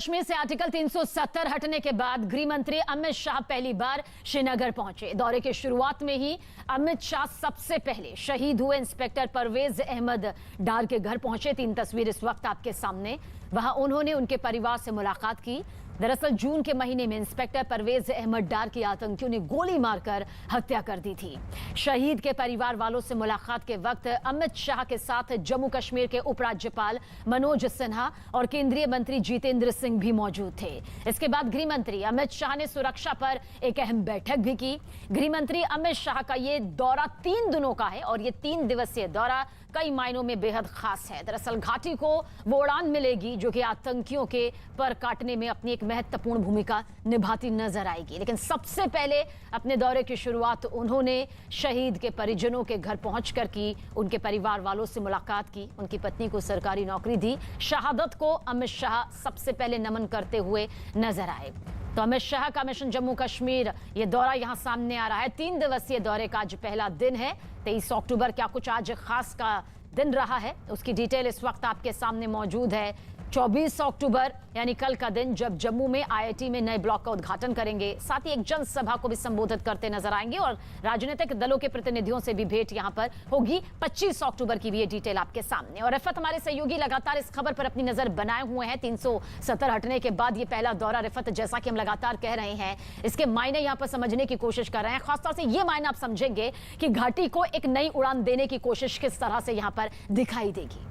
कश्मीर से आर्टिकल 370 हटने के बाद गृह मंत्री अमित शाह पहली बार श्रीनगर पहुंचे। दौरे की शुरुआत में ही अमित शाह सबसे पहले शहीद हुए इंस्पेक्टर परवेज अहमद डार के घर पहुंचे। 3 तस्वीर इस वक्त आपके सामने। वहां उन्होंने उनके परिवार से मुलाकात की। दरअसल जून के महीने में इंस्पेक्टर परवेज अहमद डार की आतंकियों ने गोली मारकर हत्या कर दी थी। शहीद के परिवार वालों से मुलाकात के वक्त अमित शाह के साथ जम्मू कश्मीर के उपराज्यपाल मनोज सिन्हा और केंद्रीय मंत्री जितेंद्र सिंह भी मौजूद थे। इसके बाद गृह मंत्री अमित शाह ने सुरक्षा पर एक अहम बैठक भी की। गृह मंत्री अमित शाह का ये दौरा 3 दिनों का है और ये 3 दिवसीय दौरा कई मायनों में बेहद खास है। दरअसल घाटी को वो उड़ान मिलेगी जो कि आतंकियों के पर काटने में अपनी एक महत्वपूर्ण भूमिका निभाती नजर आएगी। लेकिन सबसे पहले अपने दौरे की शुरुआत उन्होंने शहीद के परिजनों के घर पहुंचकर की। उनके परिवार वालों से मुलाकात की। उनकी पत्नी को सरकारी नौकरी दी। शहादत को अमित शाह सबसे पहले नमन करते हुए नजर आए। तो अमित शाह का मिशन जम्मू कश्मीर ये दौरा यहां सामने आ रहा है। 3 दिवसीय दौरे का आज पहला दिन है। 23 अक्टूबर क्या कुछ आज खास का दिन रहा है उसकी डिटेल इस वक्त आपके सामने मौजूद है। 24 अक्टूबर यानी कल का दिन जब जम्मू में आईआईटी में नए ब्लॉक का उद्घाटन करेंगे। साथ ही एक जनसभा को भी संबोधित करते नजर आएंगे और राजनीतिक दलों के प्रतिनिधियों से भी भेंट यहां पर होगी। 25 अक्टूबर की भी ये डिटेल आपके सामने। और रिफत हमारे सहयोगी लगातार इस खबर पर अपनी नजर बनाए हुए हैं। 370 हटने के बाद ये पहला दौरा। रिफत, जैसा कि हम लगातार कह रहे हैं, इसके मायने यहां पर समझने की कोशिश कर रहे हैं। खासतौर से ये मायने आप समझेंगे कि घाटी को एक नई उड़ान देने की कोशिश किस तरह से यहां पर दिखाई देगी।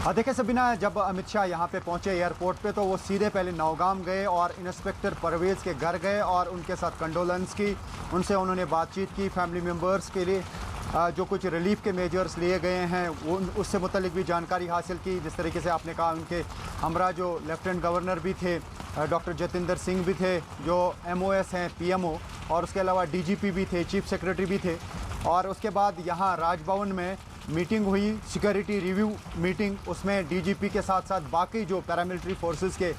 देखिए सबीना, जब अमित शाह यहाँ पे पहुँचे एयरपोर्ट पे तो वो सीधे पहले नौगाम गए और इंस्पेक्टर परवेज़ के घर गए और उनके साथ कंडोलेंस की। उनसे उन्होंने बातचीत की। फैमिली मेम्बर्स के लिए जो कुछ रिलीफ के मेजर्स लिए गए हैं वो उससे मुतल्लिक भी जानकारी हासिल की। जिस तरीके से आपने कहा, उनके हमरा जो लेफ्टिनेंट गवर्नर भी थे, डॉक्टर जितेंद्र सिंह भी थे जो MOS हैं PMO, और उसके अलावा DGP भी थे, चीफ सेक्रेटरी भी थे। और उसके बाद यहाँ राजभवन में मीटिंग हुई, सिक्योरिटी रिव्यू मीटिंग। उसमें DGP के साथ साथ बाकी जो पैरामिलिट्री फोर्सेस के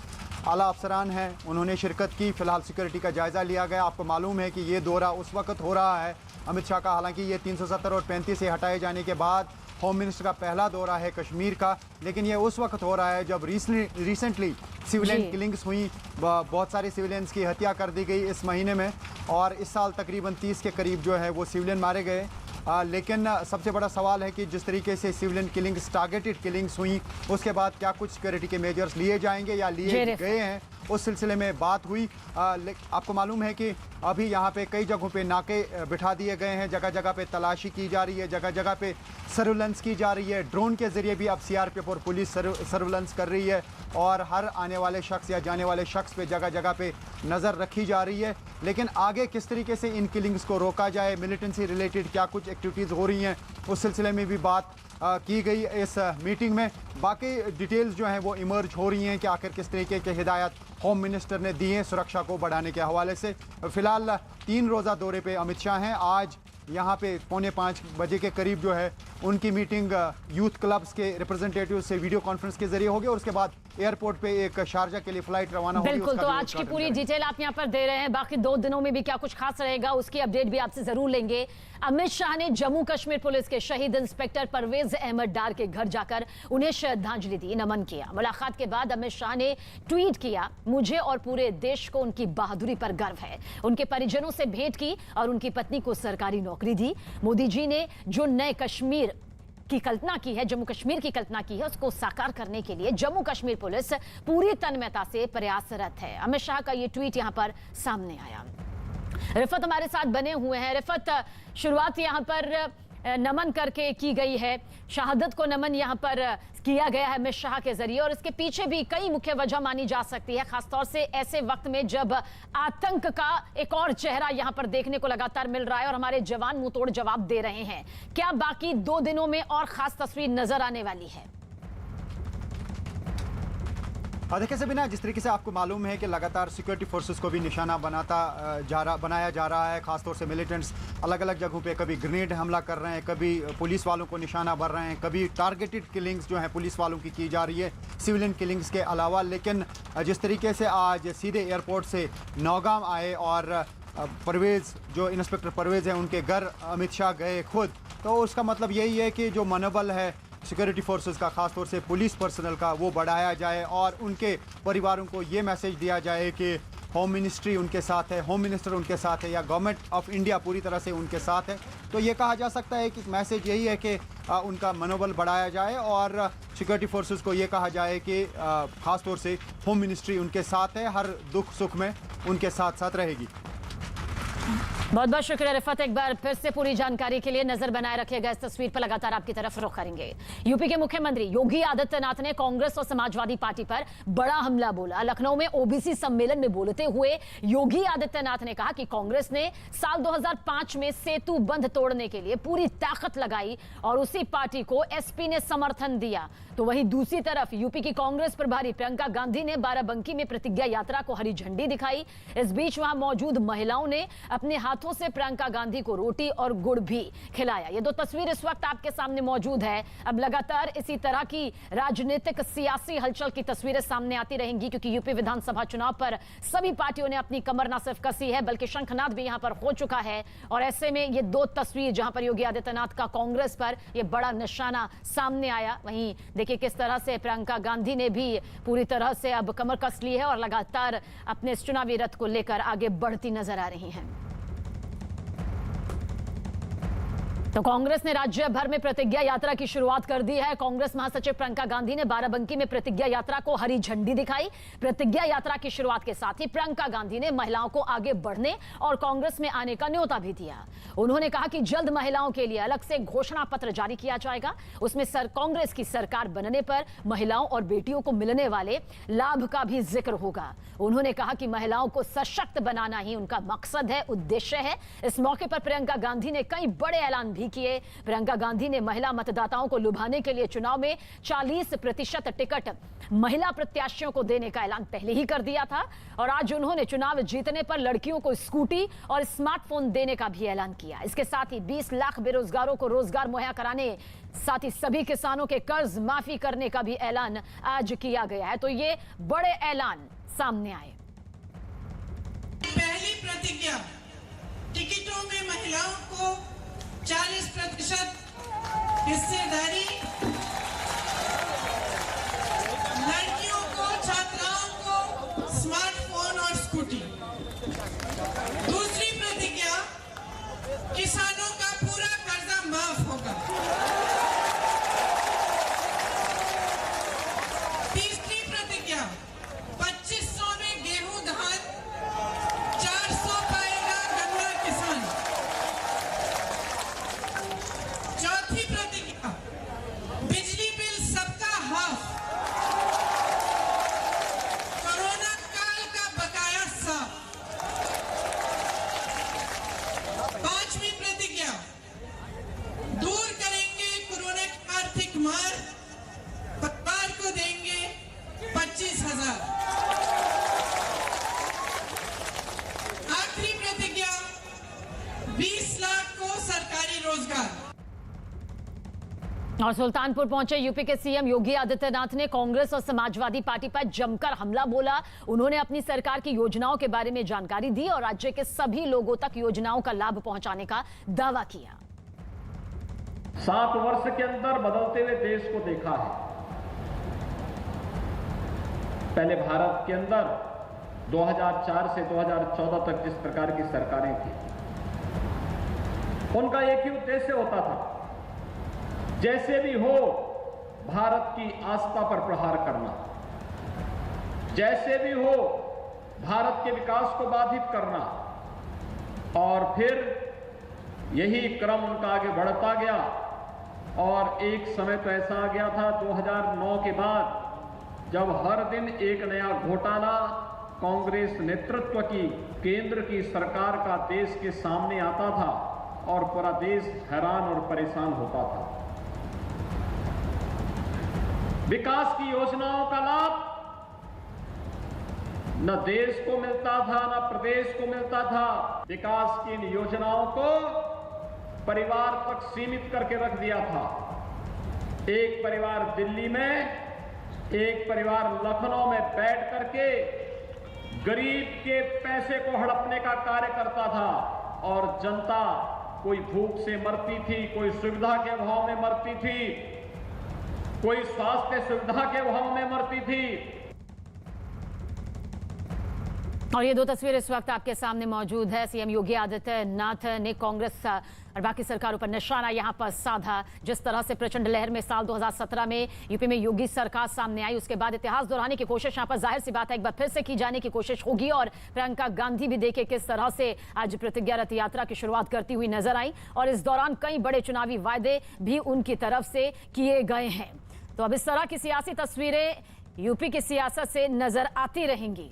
आला अफसरान हैं उन्होंने शिरकत की। फ़िलहाल सिक्योरिटी का जायज़ा लिया गया। आपको मालूम है कि ये दौरा उस वक्त हो रहा है अमित शाह का, हालांकि ये 370 और 35 से हटाए जाने के बाद होम मिनिस्टर का पहला दौरा है कश्मीर का। लेकिन ये उस वक्त हो रहा है जब रिसेंटली सिविलियन किलिंग्स हुई। बहुत सारे सिविलियंस की हत्या कर दी गई इस महीने में और इस साल तकरीबन 30 के करीब जो है वो सिविलियन मारे गए। लेकिन सबसे बड़ा सवाल है कि जिस तरीके से सिविलियन किलिंग्स, टारगेटेड किलिंग्स हुई, उसके बाद क्या कुछ सिक्योरिटी के मेजर्स लिए जाएंगे या लिए गए हैं, उस सिलसिले में बात हुई। आपको मालूम है कि अभी यहाँ पे कई जगहों पे नाके बिठा दिए गए हैं। जगह जगह पे तलाशी की जा रही है, जगह जगह पे सर्विलेंस की जा रही है। ड्रोन के ज़रिए भी अब CRPF और पुलिस सर्विलेंस कर रही है और हर आने वाले शख्स या जाने वाले शख्स पे जगह जगह पे नज़र रखी जा रही है। लेकिन आगे किस तरीके से इन किलिंग्स को रोका जाए, मिलिटेंसी रिलेटेड क्या कुछ एक्टिविटीज़ हो रही हैं, उस सिलसिले में भी बात की गई इस मीटिंग में। बाकी डिटेल्स जो हैं वो इमर्ज हो रही हैं कि आखिर किस तरीके के हिदायत होम मिनिस्टर ने दी हैं सुरक्षा को बढ़ाने के हवाले से। फ़िलहाल 3 रोज़ा दौरे पे अमित शाह हैं। आज यहाँ पे 4:45 बजे के करीब जो है उनकी मीटिंग यूथ क्लब्स के रिप्रेजेंटेटिव से वीडियो कॉन्फ्रेंस के जरिए होगी और उसके बाद एयरपोर्ट पे एक शारजा के लिए फ्लाइट रवाना होगी। बिल्कुल, तो आज की पूरी डिटेल आप यहाँ पर दे रहे हैं। बाकी 2 दिनों में भी क्या कुछ खास रहेगा उसकी अपडेट भी आपसे जरूर लेंगे। अमित शाह ने जम्मू कश्मीर पुलिस के शहीद इंस्पेक्टर परवेज अहमद डार के घर जाकर उन्हें श्रद्धांजलि दी, नमन किया। मुलाकात के बाद अमित शाह ने ट्वीट किया, मुझे और पूरे देश को उनकी बहादुरी पर गर्व है। उनके परिजनों से भेंट की और उनकी पत्नी को सरकारी नौकरी दी। मोदी जी ने जो नए कश्मीर की कल्पना की है, जम्मू कश्मीर की कल्पना की है, उसको साकार करने के लिए जम्मू कश्मीर पुलिस पूरी तन्मयता से प्रयासरत है। अमित शाह का ये ट्वीट यहां पर सामने आया। रिफत हमारे साथ बने हुए हैं। रिफत, शुरुआत यहां पर नमन करके की गई है, शहादत को नमन यहां पर किया गया है अमित शाह के जरिए और इसके पीछे भी कई मुख्य वजह मानी जा सकती है, खासतौर से ऐसे वक्त में जब आतंक का एक और चेहरा यहां पर देखने को लगातार मिल रहा है और हमारे जवान मुंहतोड़ जवाब दे रहे हैं। क्या बाकी 2 दिनों में और खास तस्वीर नजर आने वाली है? देखिए सबीना, जिस तरीके से आपको मालूम है कि लगातार सिक्योरिटी फोर्सेस को भी निशाना बनाया जा रहा है, खासतौर से मिलिटेंट्स अलग अलग जगहों पे कभी ग्रेनेड हमला कर रहे हैं, कभी पुलिस वालों को निशाना बन रहे हैं, कभी टारगेटेड किलिंग्स जो हैं पुलिस वालों की जा रही है सिविलियन किलिंग्स के अलावा। लेकिन जिस तरीके से आज सीधे एयरपोर्ट से नौगाम आए और परवेज़, जो इंस्पेक्टर परवेज़ हैं, उनके घर अमित शाह गए खुद, तो उसका मतलब यही है कि जो मनोबल है सिक्योरिटी फोर्सेस का, खासतौर से पुलिस पर्सनल का, वो बढ़ाया जाए और उनके परिवारों को ये मैसेज दिया जाए कि होम मिनिस्ट्री उनके साथ है, होम मिनिस्टर उनके साथ है या गवर्नमेंट ऑफ इंडिया पूरी तरह से उनके साथ है। तो ये कहा जा सकता है कि मैसेज यही है कि उनका मनोबल बढ़ाया जाए और सिक्योरिटी फोर्सेस को ये कहा जाए कि ख़ास तौर से होम मिनिस्ट्री उनके साथ है, हर दुख सुख में उनके साथ साथ रहेगी। बहुत बहुत शुक्रिया रिफत, एक बार फिर से पूरी जानकारी के लिए नजर बनाए रखिएगा। इस तस्वीर पर लगातार आपकी तरफ रुख करेंगे। यूपी के मुख्यमंत्री योगी आदित्यनाथ ने कांग्रेस और समाजवादी पार्टी पर बड़ा हमला बोला। लखनऊ में ओबीसी सम्मेलन में बोलते हुए योगी आदित्यनाथ ने कहा कि कांग्रेस ने साल 2005 में सेतु बंध तोड़ने के लिए पूरी ताकत लगाई और उसी पार्टी को एसपी ने समर्थन दिया। तो वहीं दूसरी तरफ यूपी की कांग्रेस प्रभारी प्रियंका गांधी ने बाराबंकी में प्रतिज्ञा यात्रा को हरी झंडी दिखाई। इस बीच वहां मौजूद महिलाओं ने अपने हाथों से प्रियंका गांधी को रोटी और गुड़ भी खिलाया। ये दो तस्वीर इस वक्त आपके सामने मौजूद है। अब लगातार इसी तरह की राजनीतिक सियासी हलचल की तस्वीरें सामने आती रहेंगी, क्योंकि यूपी विधानसभा चुनाव पर सभी पार्टियों ने अपनी कमर न सिर्फ कसी है बल्कि शंखनाद भी यहां पर हो चुका है। और ऐसे में ये दो तस्वीर जहां पर योगी आदित्यनाथ का कांग्रेस पर यह बड़ा निशाना सामने आया, वहीं देखिए किस तरह से प्रियंका गांधी ने भी पूरी तरह से अब कमर कस ली है और लगातार अपने इस चुनावी रथ को लेकर आगे बढ़ती नजर आ रही हैं। तो कांग्रेस ने राज्य भर में प्रतिज्ञा यात्रा की शुरुआत कर दी है। कांग्रेस महासचिव प्रियंका गांधी ने बाराबंकी में प्रतिज्ञा यात्रा को हरी झंडी दिखाई। प्रतिज्ञा यात्रा की शुरुआत के साथ ही प्रियंका गांधी ने महिलाओं को आगे बढ़ने और कांग्रेस में आने का न्योता भी दिया। उन्होंने कहा कि जल्द महिलाओं के लिए अलग से घोषणा पत्र जारी किया जाएगा। उसमें कांग्रेस की सरकार बनने पर महिलाओं और बेटियों को मिलने वाले लाभ का भी जिक्र होगा। उन्होंने कहा कि महिलाओं को सशक्त बनाना ही उनका मकसद है, उद्देश्य है। इस मौके पर प्रियंका गांधी ने कई बड़े ऐलान भी किए। प्रियंका गांधी ने महिला मतदाताओं को लुभाने के लिए चुनाव में 40% टिकट महिला प्रत्याशियों को देने का ऐलान पहले ही कर दिया था और आज उन्होंने चुनाव जीतने पर लड़कियों को स्कूटी और स्मार्टफोन देने का भी ऐलान किया। इसके साथ ही 20 लाख बेरोजगारों को रोजगार मुहैया कराने, साथ ही सभी किसानों के कर्ज माफी करने का भी ऐलान आज किया गया है। तो ये बड़े ऐलान सामने आए। पहली प्रतिज्ञा, टिकटों में महिलाओं को 40% हिस्सेदारी, लड़कियों को, छात्राओं को स्मार्टफोन और स्कूटी। दूसरी प्रतिज्ञा, किसानों का पूरा कर्जा माफ होगा। तीसरी प्रतिज्ञा, 2500 में गेहूं धान, 400 पाएगा गन्ना किसान। चौथी प्रतिज्ञा, बिजली बिल सबका हाफ, कोरोना काल का बकाया साफ। पांचवी प्रतिज्ञा, दूर करेंगे कोरोना की आर्थिक मार, परिवार को देंगे 25,000। आखिरी प्रतिज्ञा, 20 लाख को सरकारी रोजगार। और सुल्तानपुर पहुंचे यूपी के सीएम योगी आदित्यनाथ ने कांग्रेस और समाजवादी पार्टी पर जमकर हमला बोला। उन्होंने अपनी सरकार की योजनाओं के बारे में जानकारी दी और राज्य के सभी लोगों तक योजनाओं का लाभ पहुंचाने का दावा किया। 7 वर्ष के अंदर बदलते हुए देश को देखा है। पहले भारत के अंदर 2004 से 2014 तक जिस प्रकार की सरकारें थी, उनका एक ही उद्देश्य होता था, जैसे भी हो भारत की आस्था पर प्रहार करना, जैसे भी हो भारत के विकास को बाधित करना। और फिर यही क्रम उनका आगे बढ़ता गया और एक समय तो ऐसा आ गया था 2009 के बाद, जब हर दिन एक नया घोटाला कांग्रेस नेतृत्व की केंद्र की सरकार का देश के सामने आता था और पूरा देश हैरान और परेशान होता था। विकास की योजनाओं का लाभ न देश को मिलता था न प्रदेश को मिलता था। विकास की इन योजनाओं को परिवार तक सीमित करके रख दिया था। एक परिवार दिल्ली में, एक परिवार लखनऊ में बैठ करके गरीब के पैसे को हड़पने का कार्य करता था और जनता कोई भूख से मरती थी, कोई सुविधा के अभाव में मरती थी। कोई स्वास्थ्य सुविधा के अभाव में मरती थी। और ये दो तस्वीरें इस वक्त आपके सामने मौजूद है। सीएम योगी आदित्यनाथ ने कांग्रेस और बाकी सरकारों पर निशाना यहां पर साधा। जिस तरह से प्रचंड लहर में साल 2017 में यूपी में योगी सरकार सामने आई, उसके बाद इतिहास दोहराने की कोशिश यहां पर जाहिर सी बात है एक बार फिर से की जाने की कोशिश होगी। और प्रियंका गांधी भी देखे किस तरह से आज प्रतिज्ञा रथ यात्रा की शुरुआत करती हुई नजर आई और इस दौरान कई बड़े चुनावी वायदे भी उनकी तरफ से किए गए हैं। तो अब इस तरह की सियासी तस्वीरें यूपी की सियासत से नजर आती रहेंगी।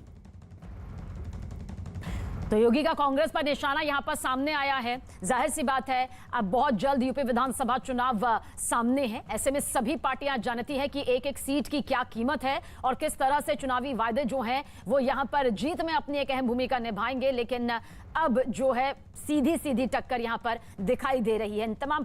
तो योगी का कांग्रेस पर निशाना यहां पर सामने आया है। जाहिर सी बात है अब बहुत जल्द यूपी विधानसभा चुनाव सामने है। ऐसे में सभी पार्टियां जानती हैं कि एक एक सीट की क्या कीमत है और किस तरह से चुनावी वायदे जो हैं वो यहां पर जीत में अपनी एक अहम भूमिका निभाएंगे। लेकिन अब जो है सीधी सीधी टक्कर यहां पर दिखाई दे रही है। इन तमाम